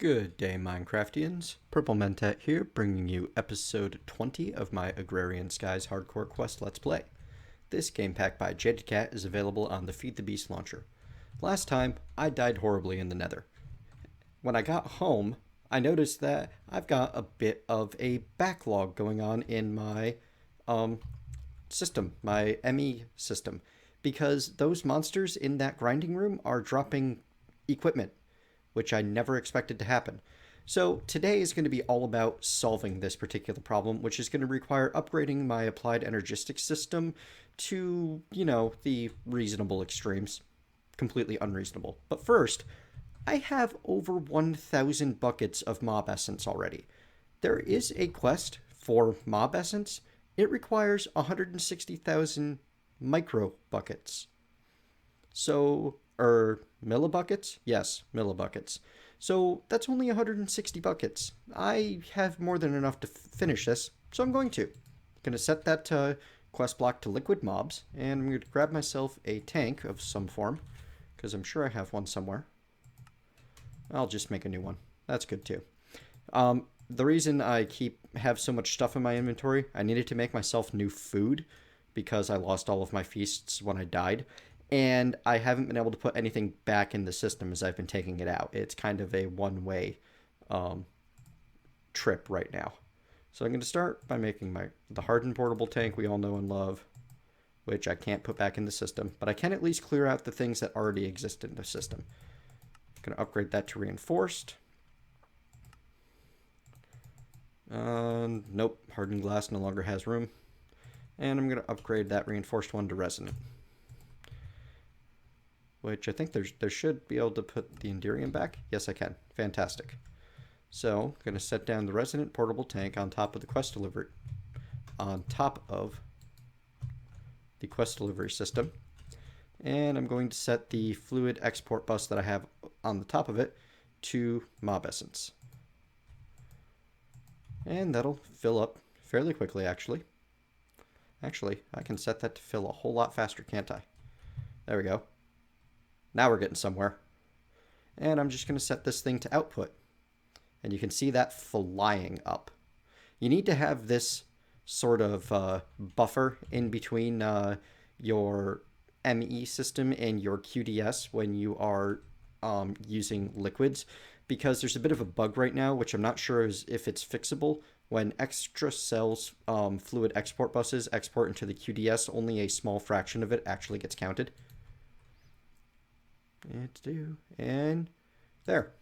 Good day, Minecraftians. Purple Mentat here, bringing you episode 20 of my Agrarian Skies Hardcore Quest Let's Play. This game pack by Jaded Cat is available on the Feed the Beast launcher. Last time, I died horribly in the nether. When I got home, I noticed that I've got a bit of a backlog going on in my system, my ME system, because those monsters in that grinding room are dropping equipment, which I never expected to happen. So today is going to be all about solving this particular problem, which is going to require upgrading my applied energistics system to, the reasonable extremes. Completely unreasonable. But first, I have over 1,000 buckets of mob essence already. There is a quest for mob essence. It requires 160,000 micro buckets. So, millibuckets? Yes, millibuckets. So that's only 160 buckets. I have more than enough to finish this, so I'm going to. Going to set that quest block to liquid mobs, and I'm going to grab myself a tank of some form, because I'm sure I have one somewhere. I'll just make a new one. That's good too. The reason I have so much stuff in my inventory, I needed to make myself new food, because I lost all of my feasts when I died. And I haven't been able to put anything back in the system as I've been taking it out. It's kind of a one-way trip right now. So I'm going to start by making the hardened portable tank we all know and love, which I can't put back in the system, but I can at least clear out the things that already exist in the system. I'm going to upgrade that to reinforced. Nope, hardened glass no longer has room. And I'm going to upgrade that reinforced one to resonant, which I think there should be able to put the Enderium back. Yes, I can. Fantastic. So I'm going to set down the resonant portable tank on top of the quest delivery, system. And I'm going to set the fluid export bus that I have on the top of it to mob essence. And that'll fill up fairly quickly, actually. Actually, I can set that to fill a whole lot faster, can't I? There we go. Now we're getting somewhere. And I'm just going to set this thing to output. And you can see that flying up. You need to have this sort of buffer in between your ME system and your QDS when you are using liquids, because there's a bit of a bug right now, which I'm not sure if it's fixable. When extra cells fluid export buses export into the QDS, only a small fraction of it actually gets counted. And there.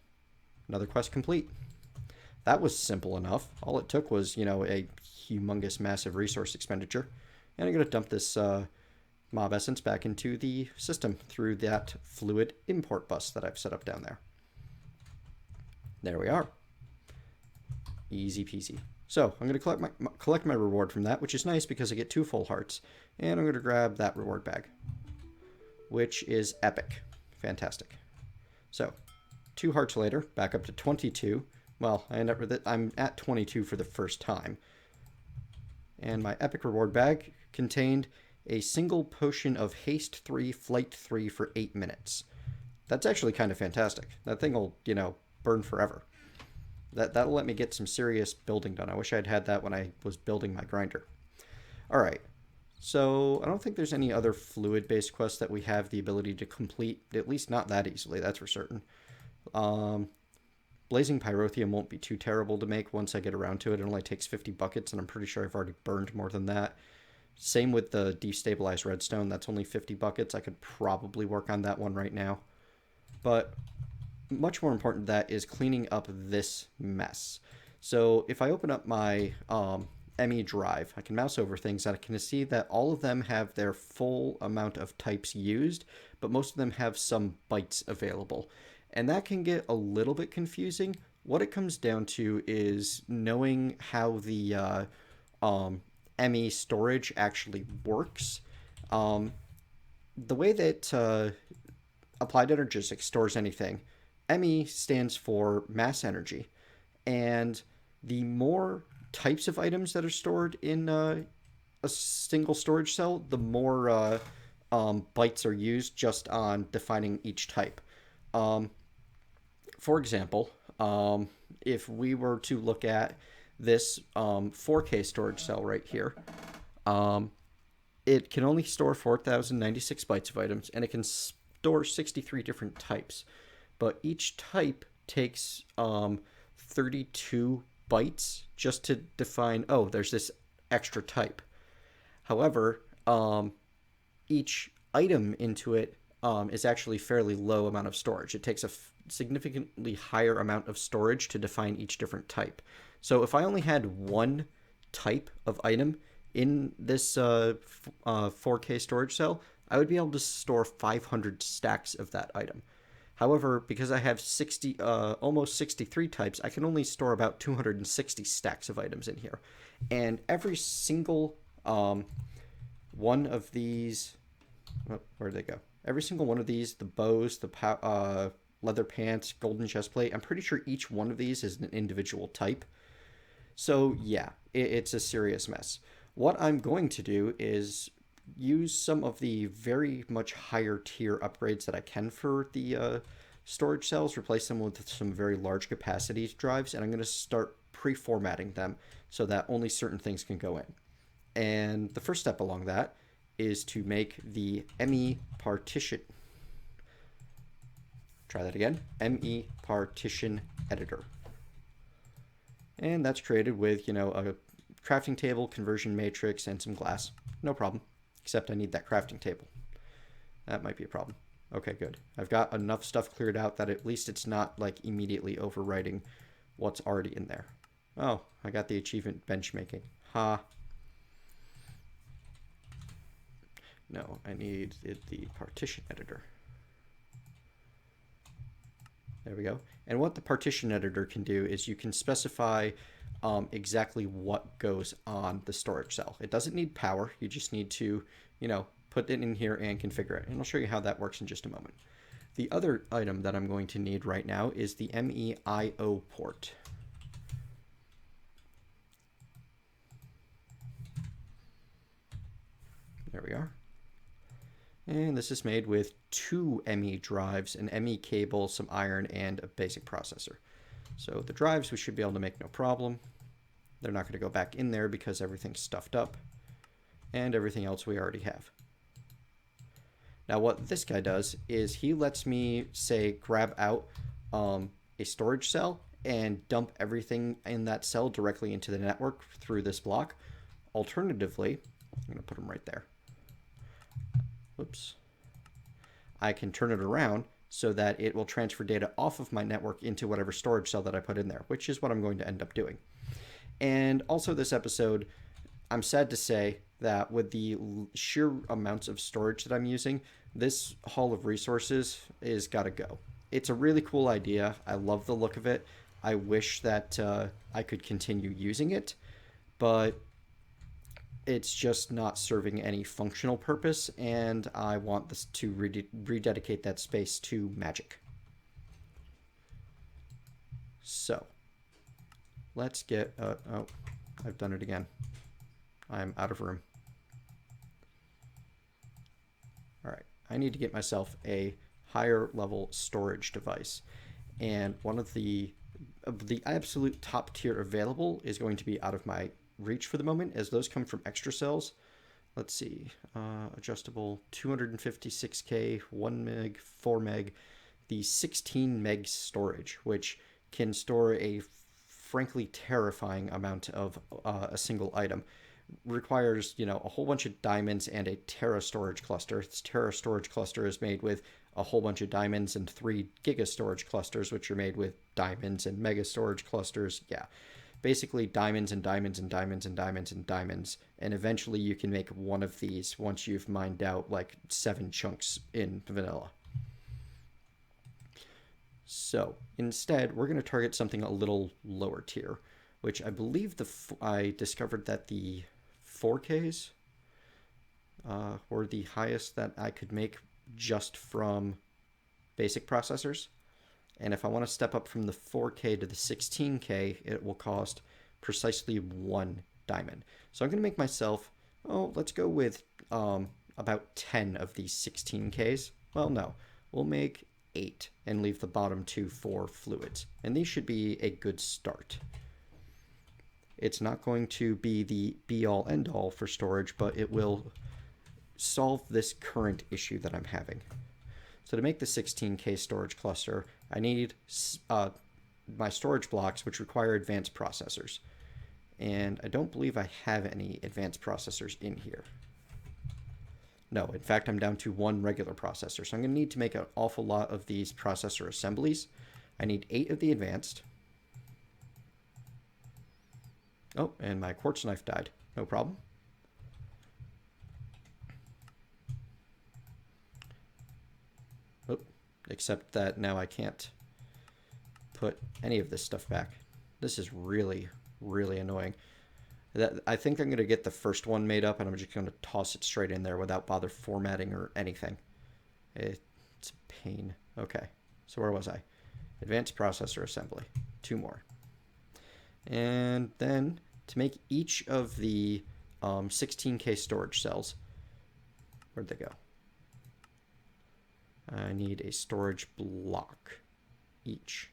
Another quest complete. That was simple enough. All it took was, a humongous, massive resource expenditure. And I'm going to dump this mob essence back into the system through that fluid import bus that I've set up down there. There we are. Easy peasy. So I'm going to collect my reward from that, which is nice because I get 2 full hearts. And I'm going to grab that reward bag, which is epic. Fantastic. So 2 hearts later, back up to 22. Well, I'm at 22 for the first time. And my epic reward bag contained a single potion of haste 3, flight 3 for 8 minutes. That's actually kind of fantastic. That thing will, burn forever. That'll let me get some serious building done. I wish I'd had that when I was building my grinder. All right. So I don't think there's any other fluid-based quests that we have the ability to complete, at least not that easily, that's for certain. Blazing Pyrotheum won't be too terrible to make once I get around to it. It only takes 50 buckets, and I'm pretty sure I've already burned more than that. Same with the destabilized redstone. That's only 50 buckets. I could probably work on that one right now. But much more important than that is cleaning up this mess. So if I open up my ME drive, I can mouse over things and I can see that all of them have their full amount of types used, but most of them have some bytes available. And that can get a little bit confusing. What it comes down to is knowing how the ME storage actually works. The way that Applied Energistics stores anything, ME stands for mass energy. And the more types of items that are stored in a single storage cell, the more bytes are used just on defining each type. For example, If we were to look at this 4K storage cell right here, um, it can only store 4,096 bytes of items, and it can store 63 different types. But each type takes 32 bytes just to define, oh, there's this extra type. However, each item into it is actually fairly low amount of storage. It takes a significantly higher amount of storage to define each different type. So if I only had one type of item in this 4K storage cell, I would be able to store 500 stacks of that item. However, because I have almost 63 types, I can only store about 260 stacks of items in here. And every single one of these, where'd they go? Every single one of these, the bows, the leather pants, golden chest plate, I'm pretty sure each one of these is an individual type. So yeah, it's a serious mess. What I'm going to do is use some of the very much higher tier upgrades that I can for the storage cells, replace them with some very large capacity drives, and I'm going to start pre-formatting them so that only certain things can go in. And the first step along that is to make the ME partition. Try that again. ME Partition Editor. And that's created with, a crafting table, conversion matrix, and some glass. No problem. Except I need that crafting table. That might be a problem. Okay, good. I've got enough stuff cleared out that at least it's not like immediately overwriting what's already in there. Oh, I got the achievement bench making. Ha. No, I need the partition editor. There we go. And what the partition editor can do is you can specify exactly what goes on the storage cell. It doesn't need power. You just need to, put it in here and configure it. And I'll show you how that works in just a moment. The other item that I'm going to need right now is the MEIO port. There we are. And this is made with 2 ME drives, an ME cable, some iron, and a basic processor. So the drives we should be able to make no problem. They're not going to go back in there because everything's stuffed up. And everything else we already have. Now what this guy does is he lets me, say, grab out a storage cell and dump everything in that cell directly into the network through this block. Alternatively, I'm going to put them right there. Oops. I can turn it around so that it will transfer data off of my network into whatever storage cell that I put in there, which is what I'm going to end up doing. And also this episode, I'm sad to say that with the sheer amounts of storage that I'm using, this haul of resources is gotta go. It's a really cool idea. I love the look of it. I wish that I could continue using it, but it's just not serving any functional purpose, and I want this to rededicate that space to magic. So, let's get, oh, I've done it again. I'm out of room. All right, I need to get myself a higher level storage device. And one of the absolute top tier available is going to be out of my reach for the moment, as those come from extra cells. Let's see, adjustable 256K, 1 meg, 4 meg, the 16 meg storage, which can store a frankly terrifying amount of a single item. Requires, a whole bunch of diamonds and a Terra storage cluster. This Terra storage cluster is made with a whole bunch of diamonds and 3 Giga storage clusters, which are made with diamonds and Mega storage clusters. Yeah, basically diamonds and diamonds and diamonds and diamonds and diamonds. And eventually you can make one of these once you've mined out like 7 chunks in vanilla. So instead, we're going to target something a little lower tier, which I believe I discovered that the 4Ks were the highest that I could make just from basic processors. And if I want to step up from the 4K to the 16K, it will cost precisely 1 diamond. So I'm going to make myself, let's go with about 10 of these 16Ks. Well, no, we'll make 8 and leave the bottom 2 for fluids. And these should be a good start. It's not going to be the be-all end-all for storage, but it will solve this current issue that I'm having. So to make the 16K storage cluster, I need my storage blocks, which require advanced processors. And I don't believe I have any advanced processors in here. No, in fact, I'm down to 1 regular processor. So I'm going to need to make an awful lot of these processor assemblies. I need 8 of the advanced. Oh, and my quartz knife died. No problem. Oh, except that now I can't put any of this stuff back. This is really, really annoying. I think I'm going to get the first one made up and I'm just going to toss it straight in there without bother formatting or anything. It's a pain. Okay, so where was I? Advanced processor assembly. 2 more. And then to make each of the 16K storage cells, where'd they go? I need a storage block each.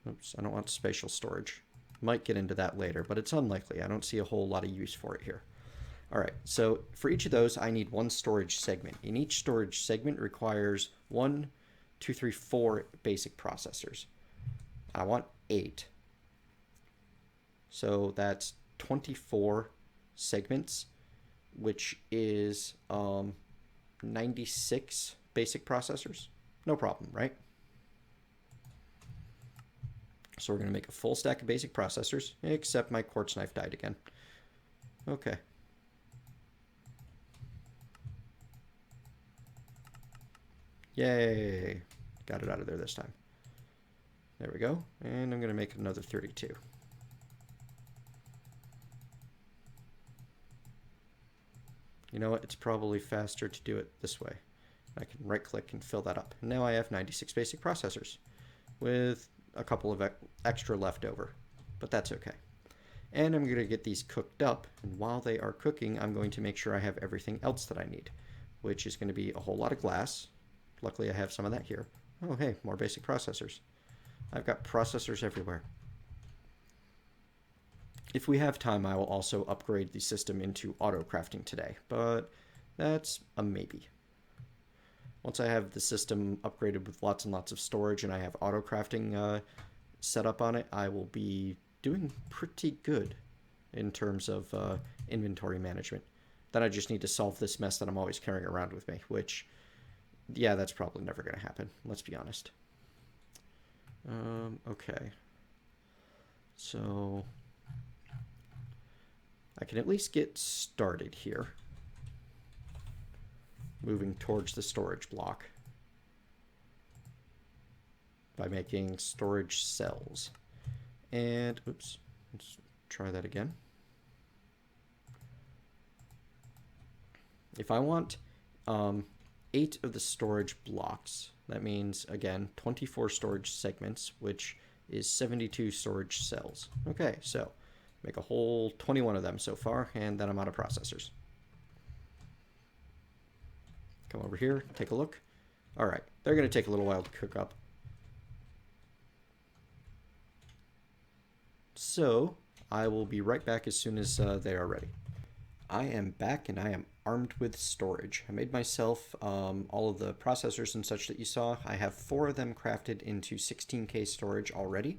Oops, I don't want spatial storage. Might get into that later, but it's unlikely. I don't see a whole lot of use for it here. All right, so for each of those, I need 1 storage segment. And each storage segment requires 1, 2, 3, 4 basic processors. I want 8. So that's 24 segments, which is 96 basic processors. No problem, right? So we're going to make a full stack of basic processors, except my quartz knife died again. Okay. Yay. Got it out of there this time. There we go. And I'm going to make another 32. You know what? It's probably faster to do it this way. I can right click and fill that up. And now I have 96 basic processors with a couple of extra left over, but that's okay. And I'm going to get these cooked up, and while they are cooking, I'm going to make sure I have everything else that I need, which is going to be a whole lot of glass. Luckily I have some of that here. Oh hey, more basic processors. I've got processors everywhere. If we have time, I will also upgrade the system into auto crafting today, but that's a maybe. Once I have the system upgraded with lots and lots of storage and I have auto crafting set up on it, I will be doing pretty good in terms of inventory management. Then I just need to solve this mess that I'm always carrying around with me, which, yeah, that's probably never going to happen. Let's be honest. Okay. So I can at least get started here, moving towards the storage block by making storage cells. And, oops, let's try that again. If I want 8 of the storage blocks, that means, again, 24 storage segments, which is 72 storage cells. Okay, so make a whole 21 of them so far, and then I'm out of processors. Come over here, take a look. All right, they're going to take a little while to cook up. So I will be right back as soon as they are ready. I am back and I am armed with storage. I made myself all of the processors and such that you saw. I have 4 of them crafted into 16K storage already,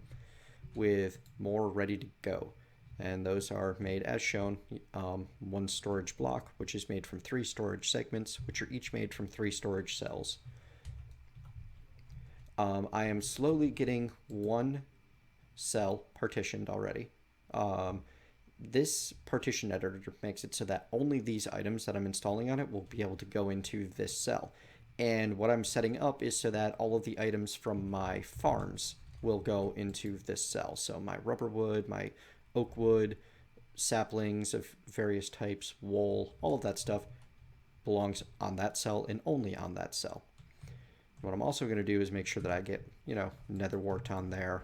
with more ready to go. And those are made as shown, 1 storage block, which is made from 3 storage segments, which are each made from 3 storage cells. I am slowly getting 1 cell partitioned already. This partition editor makes it so that only these items that I'm installing on it will be able to go into this cell. And what I'm setting up is so that all of the items from my farms will go into this cell. So my rubber wood, my oak wood, saplings of various types, wool, all of that stuff belongs on that cell and only on that cell. What I'm also going to do is make sure that I get, nether wart on there.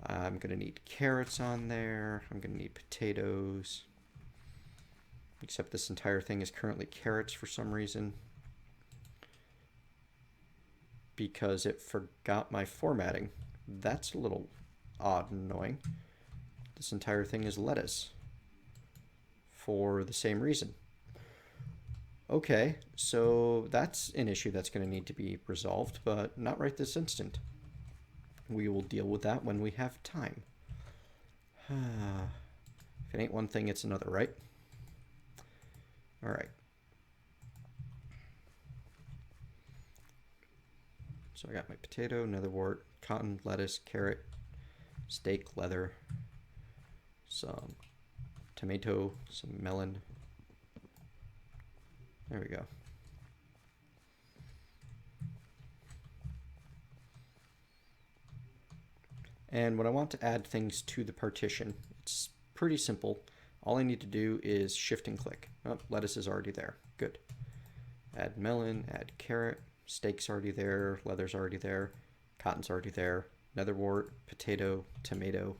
I'm going to need carrots on there. I'm going to need potatoes. Except this entire thing is currently carrots for some reason. because it forgot my formatting. That's a little odd and annoying. This entire thing is lettuce for the same reason. Okay, so that's an issue that's going to need to be resolved, but not right this instant. We will deal with that when we have time. If it ain't one thing, it's another, right? All right. So I got my potato, netherwort, cotton, lettuce, carrot, steak, leather, some tomato, some melon. There we go. And when I want to add things to the partition, it's pretty simple. All I need to do is shift and click. Oh, lettuce is already there. Good. Add melon, add carrot, steak's already there, leather's already there, cotton's already there, netherwort, potato, tomato.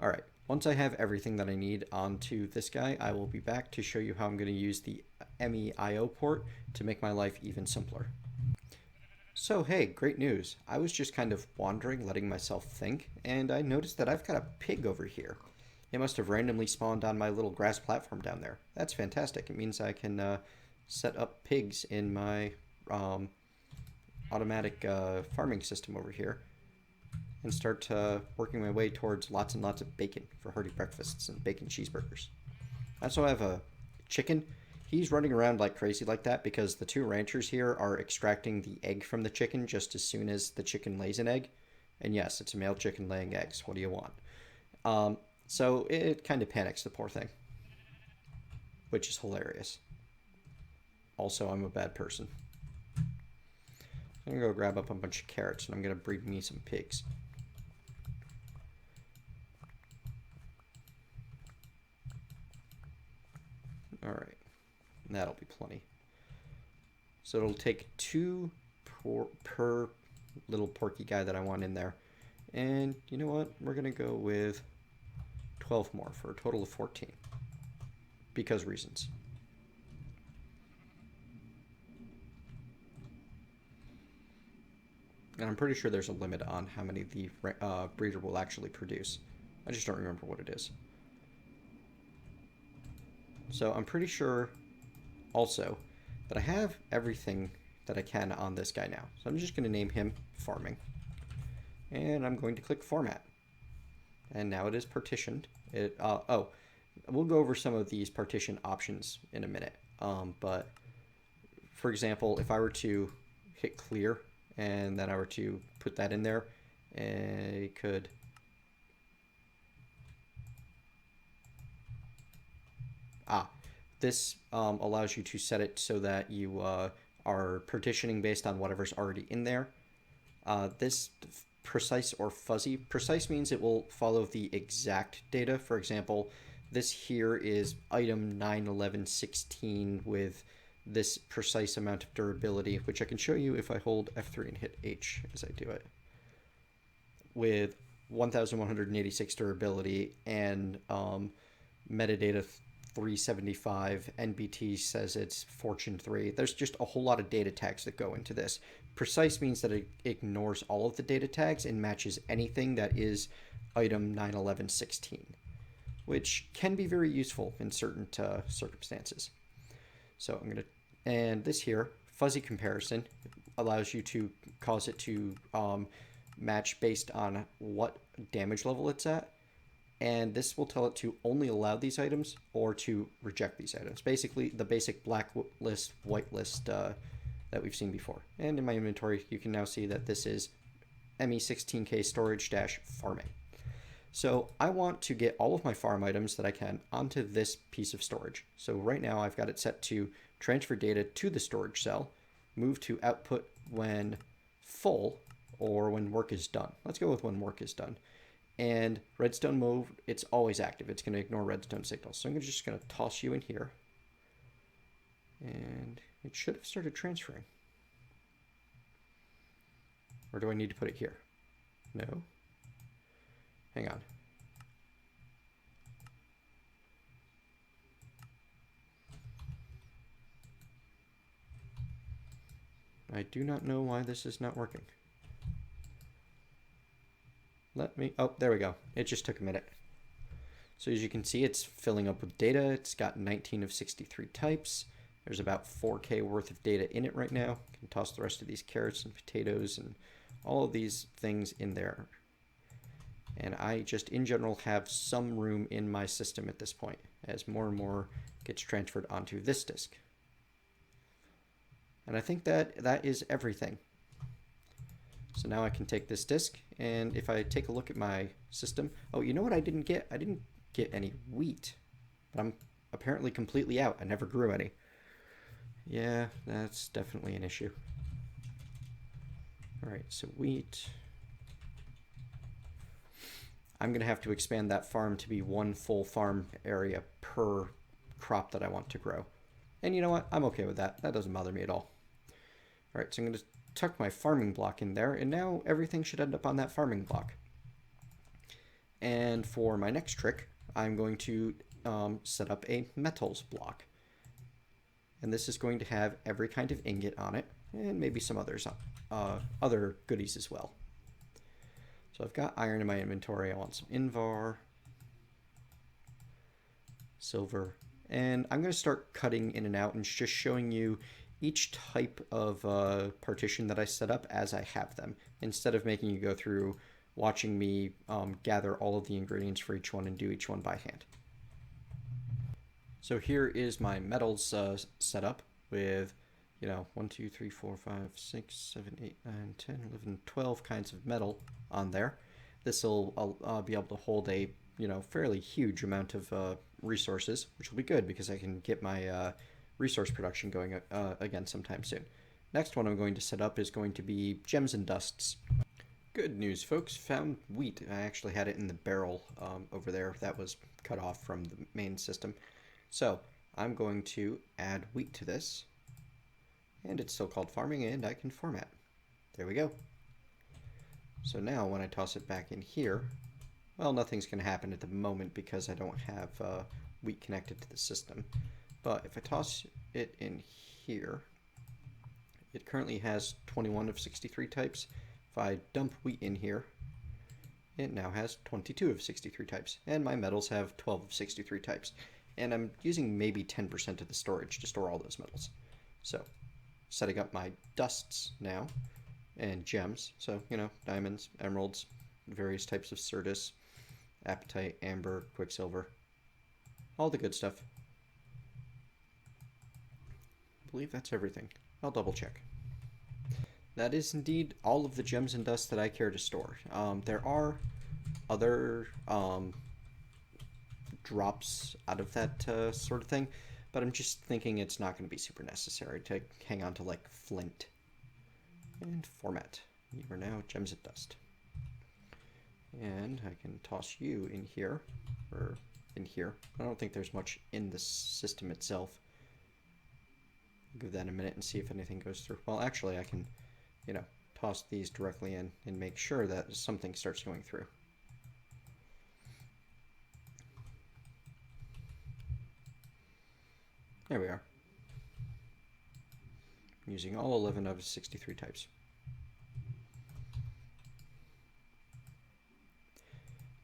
All right, once I have everything that I need onto this guy, I will be back to show you how I'm going to use the MEIO port to make my life even simpler. So hey, great news. I was just kind of wandering, letting myself think, and I noticed that I've got a pig over here. It must have randomly spawned on my little grass platform down there. That's fantastic. It means I can set up pigs in my automatic farming system over here and start working my way towards lots and lots of bacon for hearty breakfasts and bacon cheeseburgers. I also have a chicken. He's running around like crazy like that because the two ranchers here are extracting the egg from the chicken just as soon as the chicken lays an egg. And yes, it's a male chicken laying eggs. What do you want? So it kind of panics the poor thing, which is hilarious. Also, I'm a bad person. I'm going to go grab up a bunch of carrots and I'm going to breed me some pigs. All right, that'll be plenty. So it'll take 2 per little porky guy that I want in there. And you know what? We're going to go with 12 more for a total of 14. Because reasons. And I'm pretty sure there's a limit on how many the breeder will actually produce. I just don't remember what it is. So I'm pretty sure also that I have everything that I can on this guy now. So I'm just going to name him Farming. And I'm going to click Format. And now it is partitioned. We'll go over some of these partition options in a minute. But for example, if I were to hit clear and then I were to put that in there, I could this allows you to set it so that you are partitioning based on whatever's already in there. This precise or fuzzy. Precise means it will follow the exact data. For example, this here is item 91116 with this precise amount of durability, which I can show you if I hold F3 and hit H as I do it. With 1186 durability and metadata 375, NBT says it's Fortune 3. There's just a whole lot of data tags that go into this. Precise means that it ignores all of the data tags and matches anything that is item 91116, which can be very useful in certain circumstances. So I'm going to, and this here, fuzzy comparison, allows you to cause it to match based on what damage level it's at. And this will tell it to only allow these items or to reject these items. Basically, the basic black list, white list that we've seen before. And in my inventory, you can now see that this is ME16K storage-farming. So I want to get all of my farm items that I can onto this piece of storage. So right now I've got it set to transfer data to the storage cell, move to output when full or when work is done. Let's go with when work is done. And redstone mode, it's always active. It's going to ignore redstone signals. So I'm just going to toss you in here. And it should have started transferring. Or do I need to put it here? No. Hang on. I do not know why this is not working. Oh, there we go. It just took a minute. So as you can see, it's filling up with data. It's got 19 of 63 types. There's about 4K worth of data in it right now. You can toss the rest of these carrots and potatoes and all of these things in there. And I just, in general, have some room in my system at this point as more and more gets transferred onto this disk. And I think that is everything. So now I can take this disk, and if I take a look at my system, oh, you know what I didn't get? I didn't get any wheat, but I'm apparently completely out. I never grew any. Yeah, that's definitely an issue. All right, so wheat. I'm going to have to expand that farm to be one full farm area per crop that I want to grow. And you know what? I'm okay with that. That doesn't bother me at all. All right, so I'm going to tuck my farming block in there, and now everything should end up on that farming block. And for my next trick, I'm going to set up a metals block. And this is going to have every kind of ingot on it, and maybe some others, other goodies as well. So I've got iron in my inventory. I want some invar, silver, and I'm going to start cutting in and out and just showing you each type of partition that I set up as I have them, instead of making you go through watching me gather all of the ingredients for each one and do each one by hand. So here is my metals setup with, 1, 2, 3, 4, 5, 6, 7, 8, 9, 10, 11, 12 kinds of metal on there. This will be able to hold a, fairly huge amount of resources, which will be good because I can get my resource production going again sometime soon. Next one I'm going to set up is going to be gems and dusts. Good news, folks. Found wheat. I actually had it in the barrel over there that was cut off from the main system. So I'm going to add wheat to this, and it's still called farming, and I can format. There we go. So now when I toss it back in here, well, nothing's going to happen at the moment because I don't have wheat connected to the system. But if I toss it in here, it currently has 21 of 63 types. If I dump wheat in here, it now has 22 of 63 types. And my metals have 12 of 63 types. And I'm using maybe 10% of the storage to store all those metals. So, setting up my dusts now, and gems. So, diamonds, emeralds, various types of certus, apatite, amber, quicksilver, all the good stuff. I believe that's everything. I'll double check. That is indeed all of the gems and dust that I care to store. There are other drops out of that sort of thing, but I'm just thinking it's not going to be super necessary to hang on to like flint. And format. You are now gems and dust. And I can toss you in here, or in here. I don't think there's much in the system itself. I'll give that a minute and see if anything goes through. Well, actually I can, toss these directly in and make sure that something starts going through. There we are. Using all 11 of 63 types.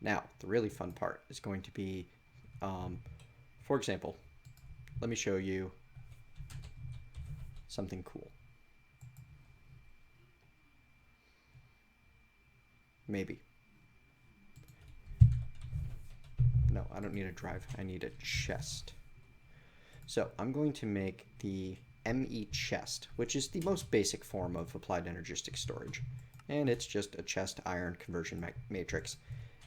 Now, the really fun part is going to be, for example, let me show you something cool. Maybe. No, I don't need a drive. I need a chest. So I'm going to make the ME chest, which is the most basic form of applied energistic storage. And it's just a chest iron conversion matrix.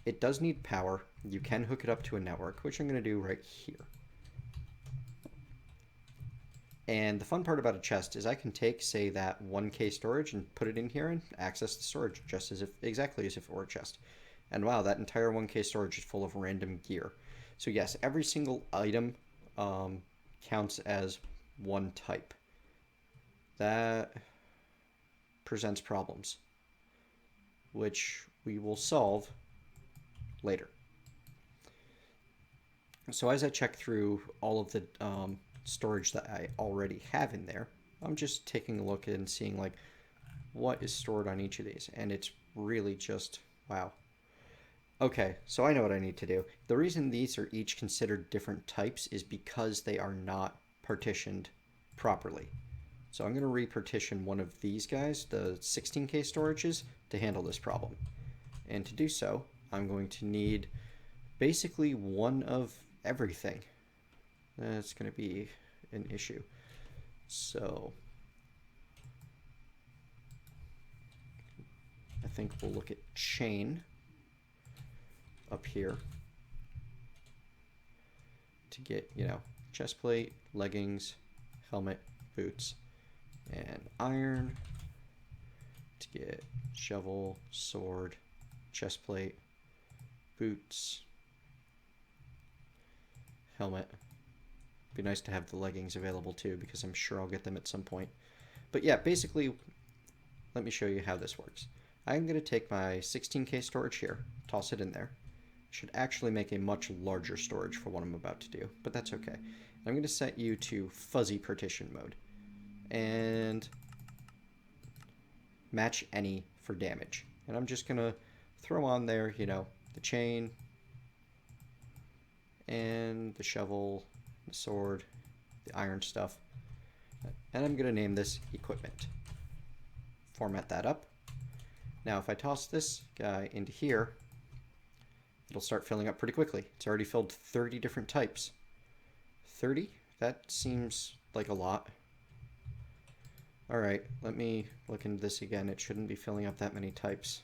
It does need power. You can hook it up to a network, which I'm going to do right here. And the fun part about a chest is I can take, say, that 1K storage and put it in here and access the storage just as if exactly as if it were a chest. And wow, that entire 1K storage is full of random gear. So yes, every single item counts as one type. That presents problems, which we will solve later. So as I check through all of the storage that I already have in there, I'm just taking a look and seeing like what is stored on each of these, and it's really just, wow. Okay, so I know what I need to do. The reason these are each considered different types is because they are not partitioned properly. So I'm going to repartition one of these guys, the 16K storages, to handle this problem. And to do so, I'm going to need basically one of everything. That's going to be an issue. So I think we'll look at chain up here to get, chest plate, leggings, helmet, boots, and iron to get shovel, sword, chest plate, boots, helmet. Be nice to have the leggings available too, because I'm sure I'll get them at some point. But yeah, basically, let me show you how this works. I'm going to take my 16K storage here, toss it in there. Should actually make a much larger storage for what I'm about to do, but that's okay. I'm going to set you to fuzzy partition mode and match any for damage. And I'm just going to throw on there, the chain and the shovel, the sword, the iron stuff. And I'm going to name this equipment. Format that up. Now if I toss this guy into here, it'll start filling up pretty quickly. It's already filled 30 different types. 30? That seems like a lot. Alright, let me look into this again. It shouldn't be filling up that many types.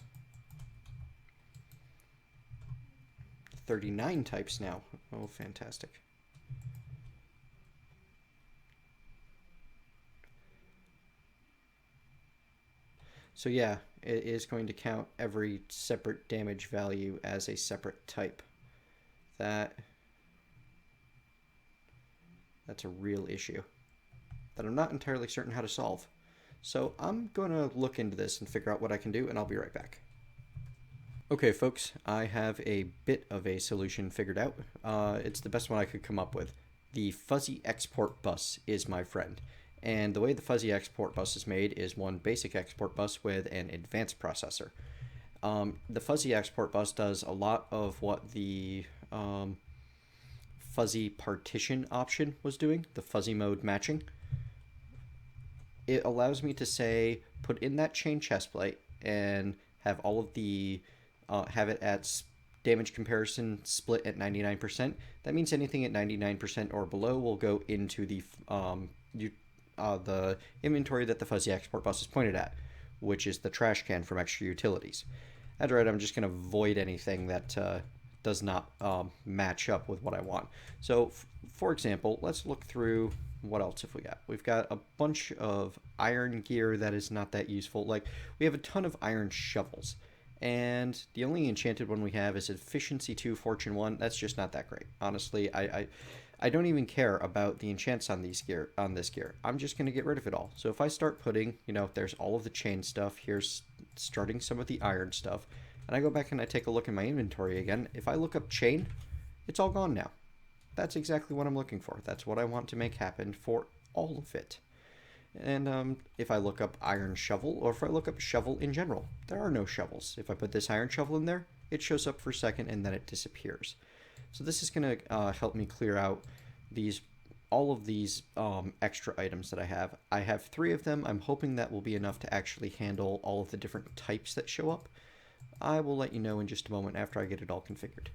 39 types now. Oh, fantastic. So yeah, it is going to count every separate damage value as a separate type. That's a real issue that I'm not entirely certain how to solve. So I'm going to look into this and figure out what I can do, and I'll be right back. Okay, folks, I have a bit of a solution figured out. It's the best one I could come up with. The fuzzy export bus is my friend. And the way the fuzzy export bus is made is one basic export bus with an advanced processor. The fuzzy export bus does a lot of what the fuzzy partition option was doing, the fuzzy mode matching. It allows me to say, put in that chain chest plate and have all of the, have it at damage comparison split at 99%. That means anything at 99% or below will go into the inventory that the fuzzy export bus is pointed at, which is the trash can from extra utilities. That's right, I'm just going to void anything that does not match up with what I want. So, for example, let's look through what else have we got. We've got a bunch of iron gear that is not that useful. Like, we have a ton of iron shovels, and the only enchanted one we have is Efficiency 2, Fortune 1. That's just not that great. Honestly, I don't even care about the enchants on this gear. I'm just going to get rid of it all. So if I start putting, there's all of the chain stuff. Here's starting some of the iron stuff. And I go back and I take a look in my inventory again. If I look up chain, it's all gone now. That's exactly what I'm looking for. That's what I want to make happen for all of it. And if I look up iron shovel, or if I look up shovel in general, there are no shovels. If I put this iron shovel in there, it shows up for a second and then it disappears. So this is going to help me clear out all of these extra items that I have. I have 3 of them. I'm hoping that will be enough to actually handle all of the different types that show up. I will let you know in just a moment after I get it all configured.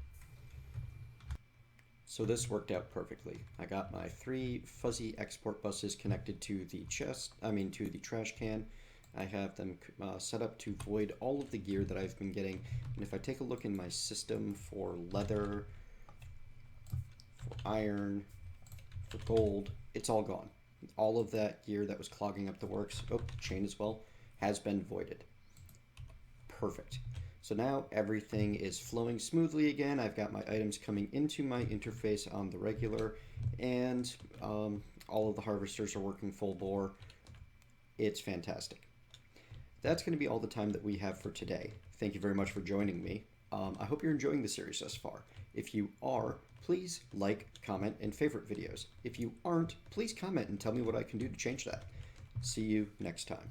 So this worked out perfectly. I got my 3 fuzzy export buses connected to the to the trash can. I have them set up to void all of the gear that I've been getting. And if I take a look in my system for leather, for iron, for gold, it's all gone. All of that gear that was clogging up the works, chain as well, has been voided. Perfect. So now everything is flowing smoothly again. I've got my items coming into my interface on the regular, and all of the harvesters are working full bore. It's fantastic. That's going to be all the time that we have for today. Thank you very much for joining me. I hope you're enjoying the series thus far. If you are, please like, comment, and favorite videos. If you aren't, please comment and tell me what I can do to change that. See you next time.